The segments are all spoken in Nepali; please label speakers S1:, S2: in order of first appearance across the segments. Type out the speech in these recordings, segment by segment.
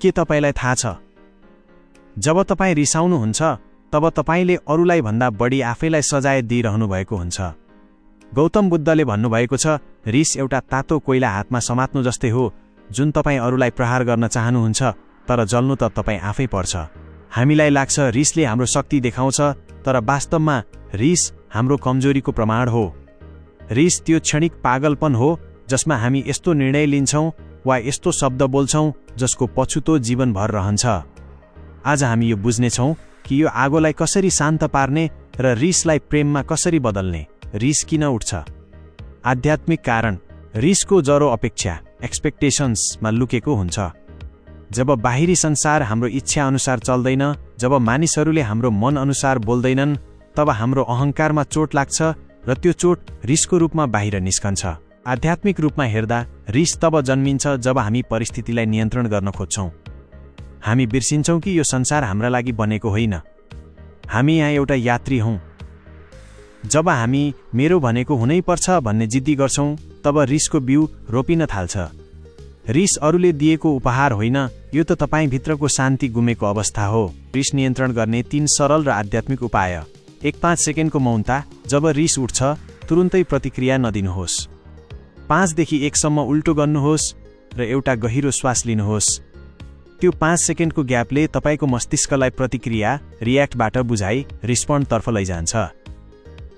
S1: के तपाईलाई थाहा छ, जब तपाईँ रिसाउनुहुन्छ तब तपाईँले अरूलाई भन्दा बढी आफैलाई सजाय दिइरहनु भएको हुन्छ। गौतम बुद्धले भन्नुभएको छ, रिस एउटा तातो कोइला हातमा समात्नु जस्तै हो, जुन तपाईँ अरूलाई प्रहार गर्न चाहनुहुन्छ तर जल्नु त तपाईँ आफै पर्छ। हामीलाई लाग्छ रिसले हाम्रो शक्ति देखाउँछ, तर वास्तवमा रिस हाम्रो कमजोरीको प्रमाण हो। रिस त्यो क्षणिक पागलपन हो जसमा हामी यस्तो निर्णय लिन्छौँ वा यस्तो शब्द बोल्छौँ जसको पछुतो जीवनभर रहन्छ। आज हामी यो बुझ्नेछौँ कि यो आगोलाई कसरी शान्त पार्ने र रिसलाई प्रेममा कसरी बदल्ने। रिस किन उठ्छ? आध्यात्मिक कारण। रिसको जरो अपेक्षा एक्सपेक्टेशन्समा लुकेको हुन्छ। जब बाहिरी संसार हाम्रो इच्छा अनुसार चल्दैन, जब मानिसहरूले हाम्रो मन अनुसार बोल्दैनन्, तब हाम्रो अहङ्कारमा चोट लाग्छ र त्यो चोट रिसको रूपमा बाहिर निस्कन्छ। आध्यात्मिक रूपमा हेर्दा रिस तब जन्मिन्छ जब हामी परिस्थितिलाई नियन्त्रण गर्न खोज्छौँ। हामी बिर्सिन्छौँ कि यो संसार हाम्रा लागि बनेको होइन, हामी यहाँ एउटा यात्री हौँ। जब हामी मेरो भनेको हुनैपर्छ भन्ने जिद्दी गर्छौँ, तब रिसको बिउ रोपिन थाल्छ। रिस अरूले दिएको उपहार होइन, यो त तपाईँभित्रको शान्ति गुमेको अवस्था हो। रिस नियन्त्रण गर्ने 3 सरल र आध्यात्मिक उपाय। 1-5 सेकेन्डको मौनता। जब रिस उठ्छ तुरुन्तै प्रतिक्रिया नदिनुहोस्। 5 देखि 1 सम्म उल्टो गर्नुहोस् र एउटा गहिरो श्वास लिनुहोस्। त्यो 5 सेकेन्डको ग्यापले तपाईँको मस्तिष्कलाई प्रतिक्रिया रियाक्टबाट बुझाइ रिस्पोन्डतर्फ लैजान्छ।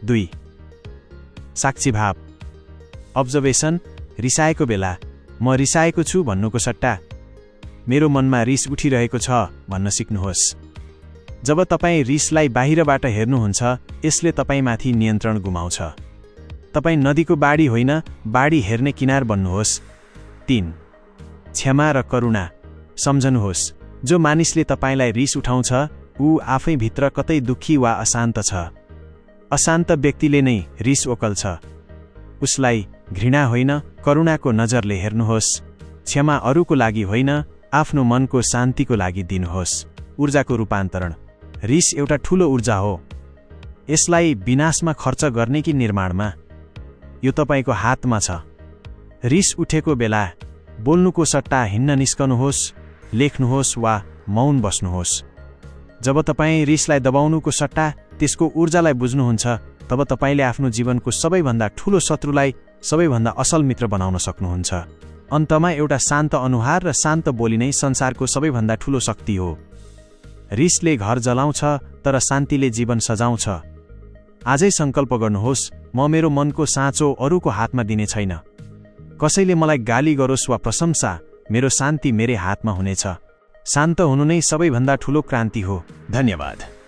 S1: 2. साक्षी भाव। अब्जर्भेसन। रिसाएको बेला म रिसाएको छु भन्नुको सट्टा मेरो मनमा रिस उठिरहेको छ भन्न सिक्नुहोस्। जब तपाईँ रिसलाई बाहिरबाट हेर्नुहुन्छ, यसले तपाईँमाथि नियन्त्रण गुमाउँछ। तपाईँ नदीको बाढी होइन, बाढी हेर्ने किनार बन्नुहोस्। 3. क्षमा र करुणा। सम्झनुहोस्, जो मानिसले तपाईँलाई रिस उठाउँछ ऊ आफै भित्र कतै दुःखी वा अशान्त छ। अशान्त व्यक्तिले नै रिस ओकल्छ। उसलाई घृणा होइन, करुणाको नजरले हेर्नुहोस्। क्षमा अरूको लागि होइन, आफ्नो मनको शान्तिको लागि दिनुहोस्। ऊर्जाको रूपान्तरण। रिस एउटा ठूलो ऊर्जा हो। यसलाई विनाशमा खर्च गर्ने कि निर्माणमा, यो तपाईँको हातमा छ। रिस उठेको बेला बोल्नुको सट्टा हिँड्न निस्कनुहोस्, लेख्नुहोस् वा मौन बस्नुहोस्। जब तपाईँ रिसलाई दबाउनुको सट्टा त्यसको ऊर्जालाई बुझ्नुहुन्छ, तब तपाईँले आफ्नो जीवनको सबैभन्दा ठूलो शत्रुलाई सबैभन्दा असल मित्र बनाउन सक्नुहुन्छ। अन्तमा एउटा शान्त अनुहार र शान्त बोली नै संसारको सबैभन्दा ठूलो शक्ति हो। रिसले घर जलाउँछ तर शान्तिले जीवन सजाउँछ। आजै संकल्प गर्नुहोस्, म मेरो मनको साँचो अरूको हातमा दिने छैन। कसैले मलाई गाली गरोस् वा प्रशंसा, मेरो शान्ति मेरै हातमा हुनेछ। शान्त हुनु नै सबैभन्दा ठूलो क्रान्ति हो। धन्यवाद।